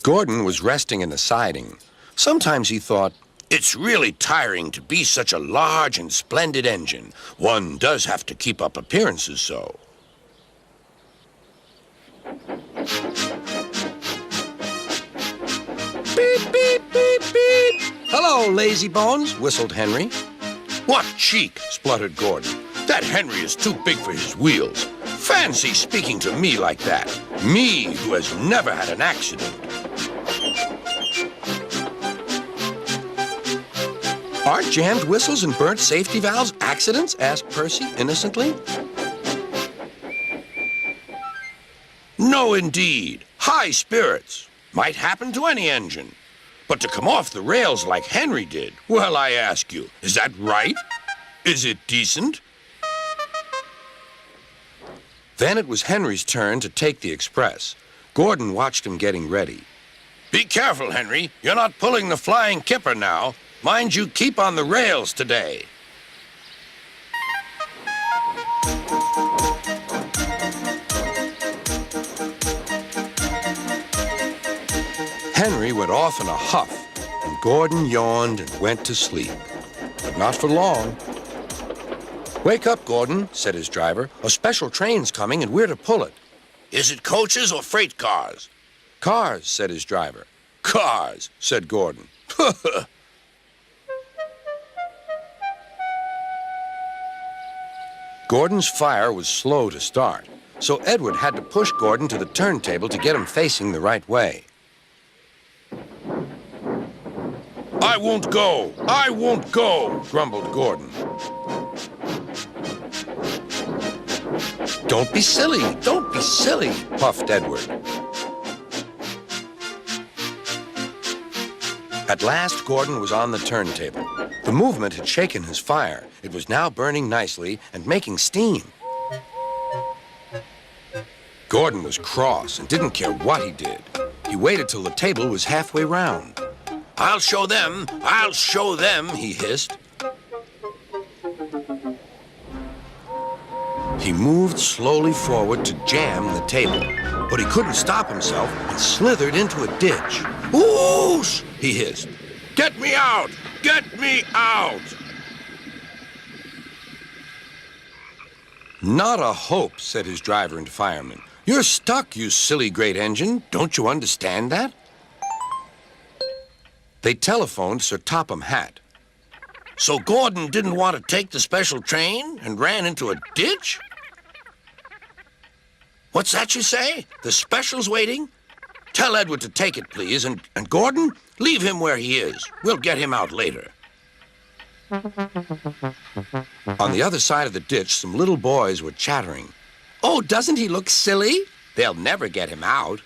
Gordon was resting in the siding. Sometimes he thought, "It's really tiring to be such a large and splendid engine. One does have to keep up appearances so." Beep, beep, beep, beep. "Hello, lazy bones," whistled Henry. "What cheek," spluttered Gordon. "That Henry is too big for his wheels. Fancy speaking to me like that. Me, who has never had an accident." "Aren't jammed whistles and burnt safety valves accidents?" asked Percy innocently. "No, indeed. High spirits. Might happen to any engine. But to come off the rails like Henry did, well, I ask you, is that right? Is it decent?" Then it was Henry's turn to take the express. Gordon watched him getting ready. "Be careful, Henry. You're not pulling the flying kipper now. Mind you keep on the rails today." Henry went off in a huff, and Gordon yawned and went to sleep. But not for long. "Wake up, Gordon," said his driver. "A special train's coming and we're to pull it." "Is it coaches or freight cars?" "Cars," said his driver. "Cars," said Gordon. Gordon's fire was slow to start, so Edward had to push Gordon to the turntable to get him facing the right way. "I won't go! I won't go!" grumbled Gordon. "Don't be silly! Don't be silly!" puffed Edward. At last, Gordon was on the turntable. The movement had shaken his fire. It was now burning nicely and making steam. Gordon was cross and didn't care what he did. He waited till the table was halfway round. "I'll show them! I'll show them!" he hissed. He moved slowly forward to jam the table, but he couldn't stop himself and slithered into a ditch. "Whoosh!" he hissed. "Get me out! Get me out!" "Not a hope," said his driver and fireman. "You're stuck, you silly great engine. Don't you understand that?" They telephoned Sir Topham Hatt. "So Gordon didn't want to take the special train and ran into a ditch?" "What's that you say? The special's waiting? Tell Edward to take it, please, and Gordon, leave him where he is. We'll get him out later." On the other side of the ditch, some little boys were chattering. "Oh, doesn't he look silly? They'll never get him out."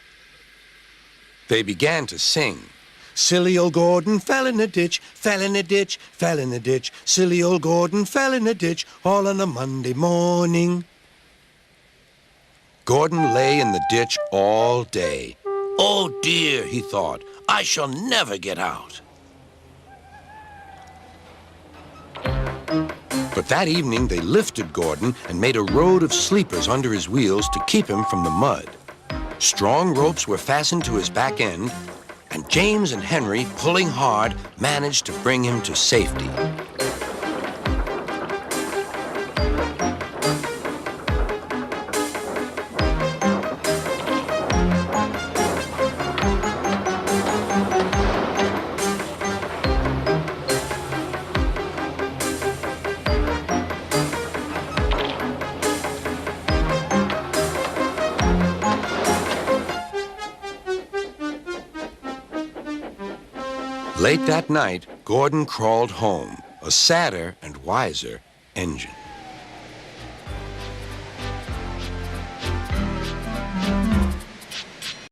They began to sing. "Silly old Gordon fell in a ditch, fell in a ditch, fell in a ditch. Silly old Gordon fell in a ditch, all on a Monday morning." Gordon lay in the ditch all day. "Oh dear," he thought, "I shall never get out." But that evening they lifted Gordon and made a road of sleepers under his wheels to keep him from the mud. Strong ropes were fastened to his back end, and James and Henry, pulling hard, managed to bring him to safety. Late that night, Gordon crawled home, a sadder and wiser engine.